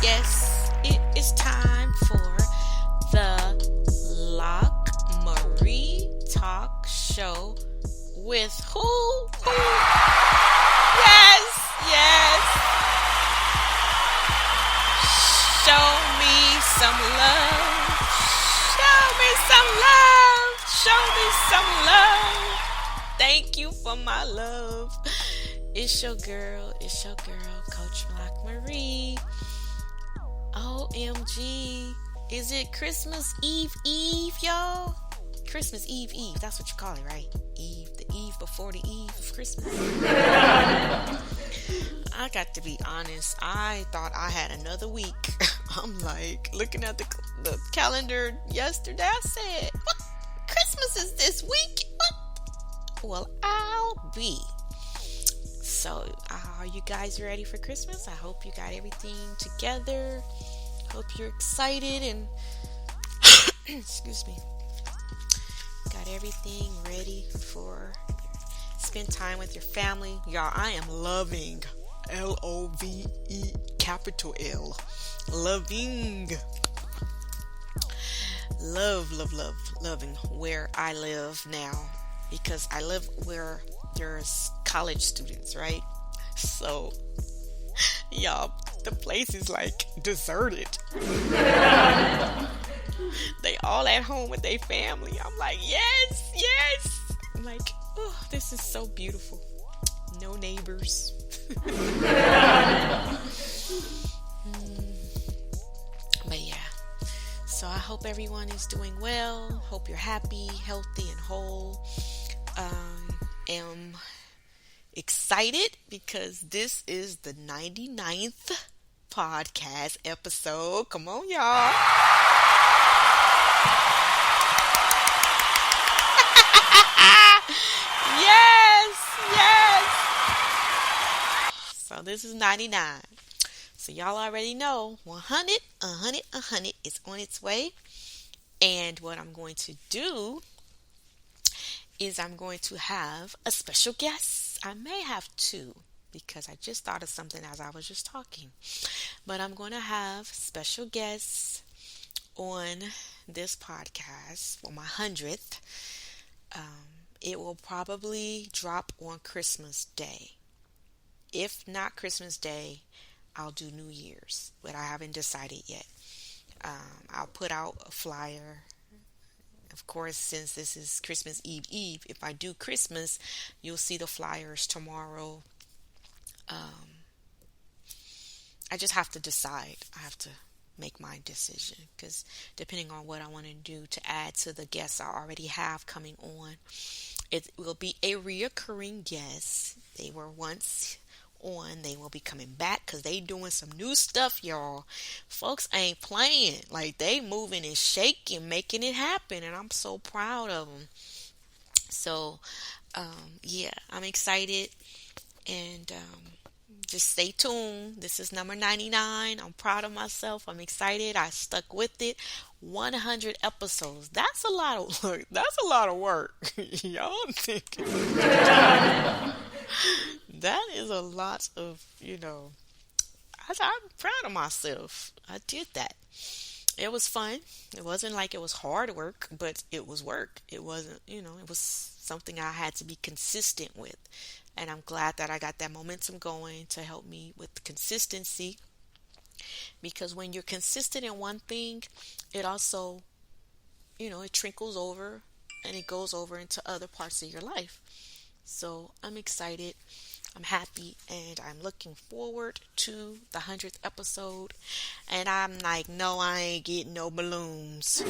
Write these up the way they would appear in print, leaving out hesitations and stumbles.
Yes, it is time for the LockMarie Talk Show with who? Yes, yes. Show me some love. Show me some love. Show me some love. Thank you for my love. It's your girl, Coach LockMarie. OMG. Is it Christmas Eve, y'all? Christmas Eve. That's what you call it, right? Eve. The eve before the eve of Christmas. I got to be honest. I thought I had another week. I'm like, looking at the calendar yesterday. I said, what? Christmas is this week? What? Well, I'll be. So, are you guys ready for Christmas? I hope you got everything together. Hope you're excited and excuse me, got everything ready for spend time with your family. Y'all, I am loving LOVE capital L. Loving. Loving where I live now, because I live where there's college students, right? So, y'all, the place is like deserted. They all at home with their family. I'm like, yes. I'm like, oh, this is so beautiful. No neighbors. But yeah. So I hope everyone is doing well. Hope you're happy, healthy, and whole. Am excited because this is the 99th podcast episode. Come on, y'all. Yes. So this is 99. So y'all already know 100 is on its way. And what I'm going to do is I'm going to have a special guest. I may have two, because I just thought of something as I was just talking. But I'm going to have special guests on this podcast for my 100th. It will probably drop on Christmas Day. If not Christmas Day, I'll do New Year's, but I haven't decided yet. I'll put out a flyer. Of course, since this is Christmas Eve, if I do Christmas, you'll see the flyers tomorrow. I just have to decide. I have to make my decision, because depending on what I want to do to add to the guests I already have coming on, it will be a reoccurring guest. They were once on. They will be coming back because they doing some new stuff, y'all. Folks ain't playing. Like, they moving and shaking, making it happen, and I'm so proud of them. So yeah, I'm excited, and just stay tuned. This is number 99. I'm proud of myself. I'm excited. I stuck with it. 100 episodes. That's a lot of work. Y'all think that is a lot of, I'm proud of myself. I did that. It was fun. It wasn't like it was hard work, but it was work. It wasn't, it was something I had to be consistent with. And I'm glad that I got that momentum going to help me with consistency. Because when you're consistent in one thing, it also, it trickles over and it goes over into other parts of your life. So I'm excited. I'm happy, and I'm looking forward to the 100th episode. And I'm like, no, I ain't getting no balloons.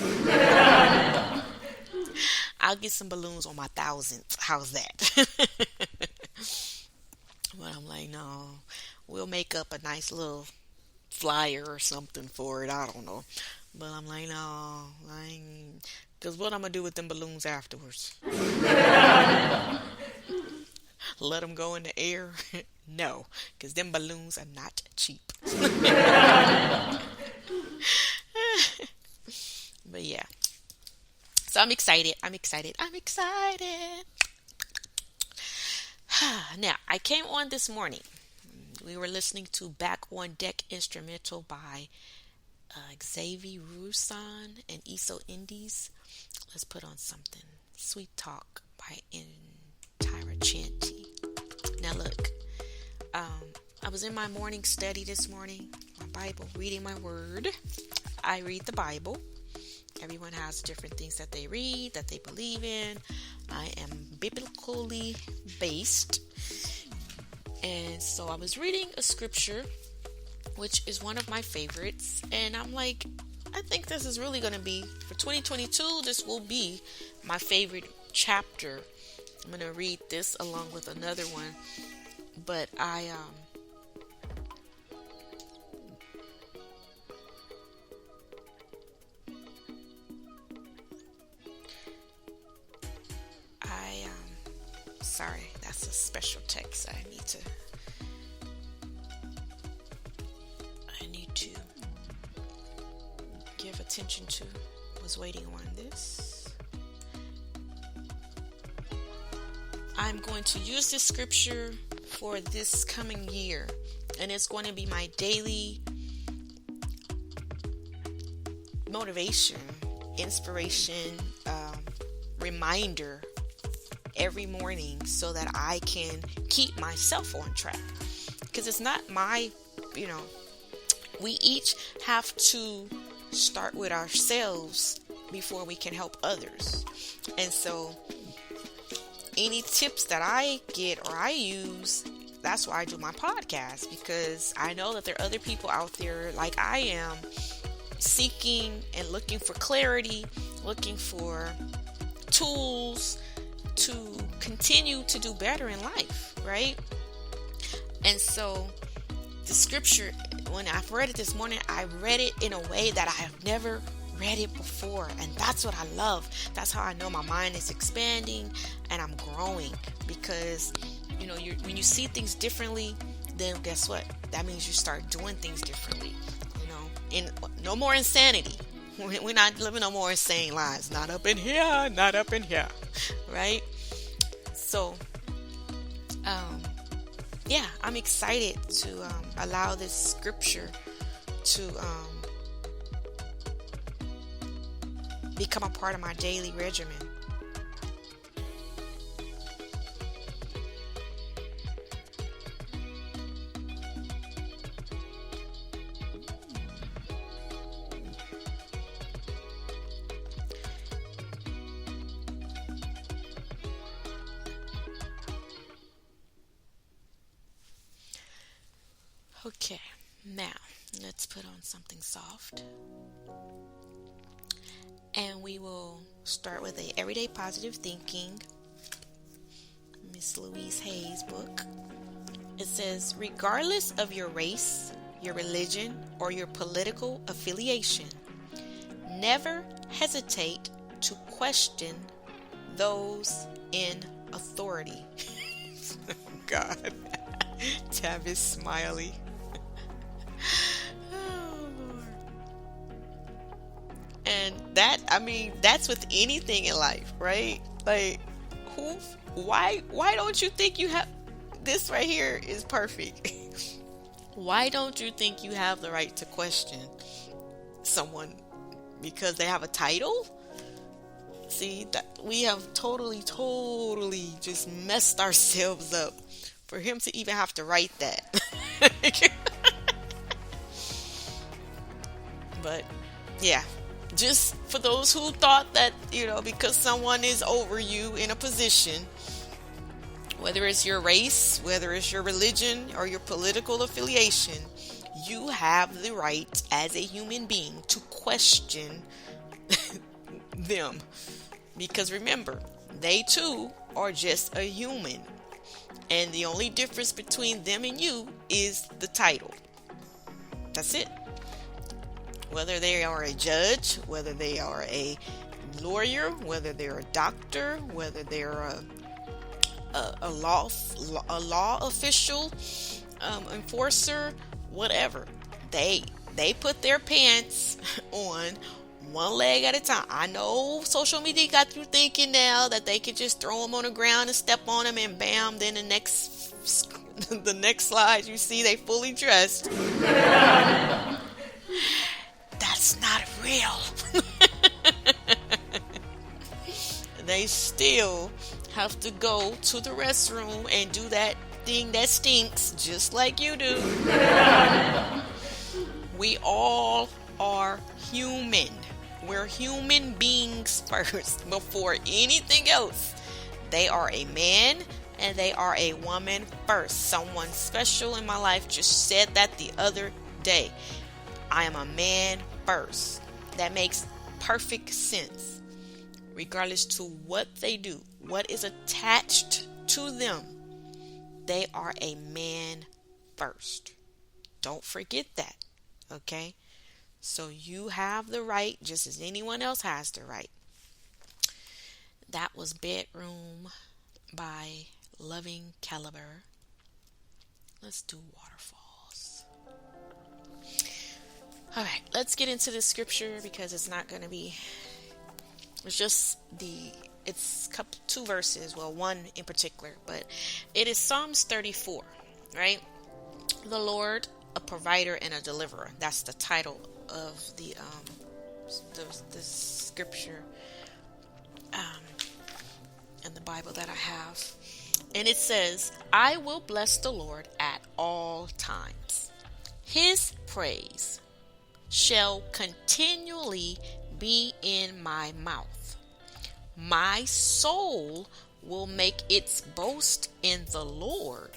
I'll get some balloons on my 1000th. How's that? But I'm like, no, we'll make up a nice little flyer or something for it. I don't know. But I'm like, no, I ain't. Because what I'm going to do with them balloons afterwards? Let them go in the air? No, because them balloons are not cheap. But yeah. So I'm excited. Now, I came on this morning. We were listening to Back on Deck instrumental by Xavier Roussan and Eso Indies. Let's put on something. Sweet Talk by Tyra Chanty. Now look, I was in my morning study this morning, my Bible, reading my word. I read the Bible. Everyone has different things that they read, that they believe in. I am biblically based. And so I was reading a scripture, which is one of my favorites. And I'm like, I think this is really going to be, for 2022, this will be my favorite chapter. I'm going to read this along with another one. But I sorry, that's a special text I need to give attention to. Was waiting on this. I'm going to use this scripture for this coming year, and it's going to be my daily motivation, inspiration, reminder every morning so that I can keep myself on track. Because it's not my, we each have to start with ourselves before we can help others. And so any tips that I get or I use, that's why I do my podcast, because I know that there are other people out there like I am, seeking and looking for clarity, looking for tools to continue to do better in life, right? And so the scripture, when I read it this morning, I read it in a way that I have never read it before, and that's what I love. That's how I know my mind is expanding and I'm growing, because when you see things differently, then guess what? That means you start doing things differently. And no more insanity. We're not living no more insane lives. Not up in here, not up in here, right? So, I'm excited to allow this scripture to become a part of my daily regimen. Okay, now let's put on something soft. And we will start with a Everyday Positive Thinking, Miss Louise Hay's book. It says, regardless of your race, your religion, or your political affiliation, never hesitate to question those in authority. Oh God. Tavis Smiley. And that's with anything in life, right? Like, why don't you think you have, this right here is perfect. Why don't you think you have the right to question someone because they have a title? See, that we have totally just messed ourselves up for him to even have to write that. But yeah, just for those who thought that, because someone is over you in a position, whether it's your race, whether it's your religion or your political affiliation, you have the right as a human being to question them. Because remember, they too are just a human. And the only difference between them and you is the title. That's it. Whether they are a judge, whether they are a lawyer, whether they're a doctor, whether they're a law official, enforcer, whatever. They put their pants on one leg at a time. I know social media got you thinking now that they could just throw them on the ground and step on them and bam, then the next the next slide, you see they fully dressed. That's not real. They still have to go to the restroom and do that thing that stinks just like you do. We all are human. We're human beings first before anything else. They are a man and they are a woman first. Someone special in my life just said that the other day. I am a man first. That makes perfect sense. Regardless to what they do, what is attached to them, they are a man first. Don't forget that. Okay? So you have the right just as anyone else has the right. That was Bedroom by Loving Caliber. Let's do waterfalls. All right, let's get into the scripture because it's not going to be, it's just it's two verses, well, one in particular, but it is Psalms 34, right? The Lord, a provider and a deliverer. That's the title of the scripture in the Bible that I have. And it says, I will bless the Lord at all times. His praise shall continually be in my mouth. My soul will make its boast in the Lord.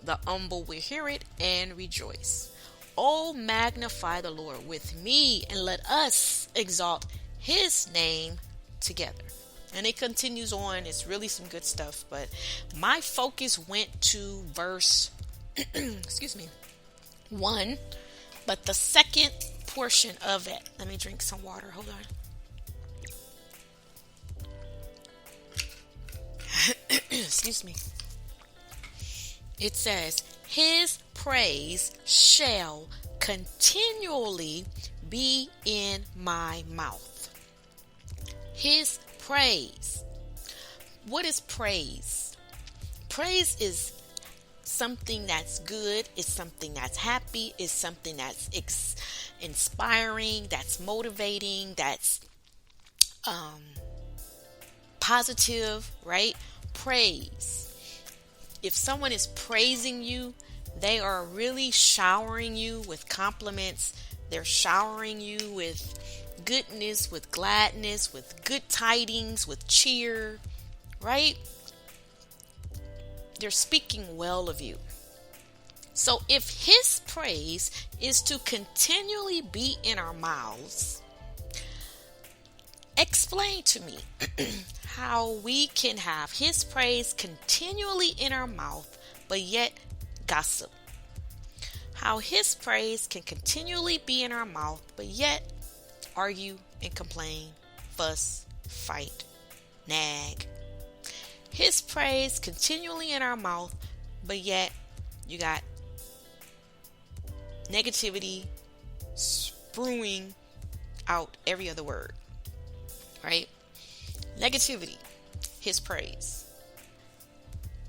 The humble will hear it and rejoice. Oh, magnify the Lord with me, and let us exalt his name together. And it continues on. It's really some good stuff. But my focus went to verse 1. But the second portion of it. Let me drink some water. Hold on. Excuse me. It says, his praise shall continually be in my mouth. His praise. What is praise? Praise is something that's good, it's something that's happy, it's something that's inspiring, that's motivating, that's positive, right? Praise. If someone is praising you, they are really showering you with compliments. They're showering you with goodness, with gladness, with good tidings, with cheer, right? They're speaking well of you. So if his praise is to continually be in our mouths, explain to me how we can have his praise continually in our mouth, but yet gossip. How his praise can continually be in our mouth, but yet argue and complain, fuss, fight, nag. His praise continually in our mouth, but yet you got negativity spewing out every other word, right? Negativity, his praise.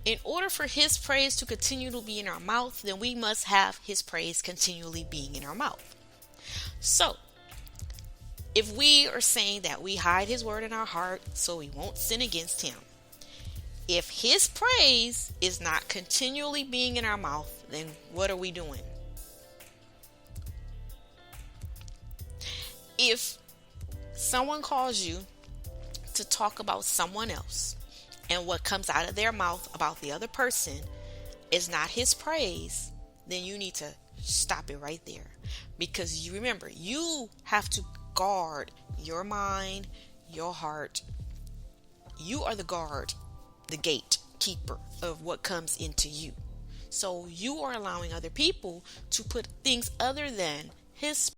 In order for his praise to continue to be in our mouth, then we must have his praise continually being in our mouth. So, if we are saying that we hide his word in our heart so we won't sin against him, if his praise is not continually being in our mouth, then what are we doing? If someone calls you to talk about someone else, and what comes out of their mouth about the other person is not his praise, then you need to stop it right there. Because you remember, you have to guard your mind, your heart. You are the guard, the gatekeeper of what comes into you. So you are allowing other people to put things other than his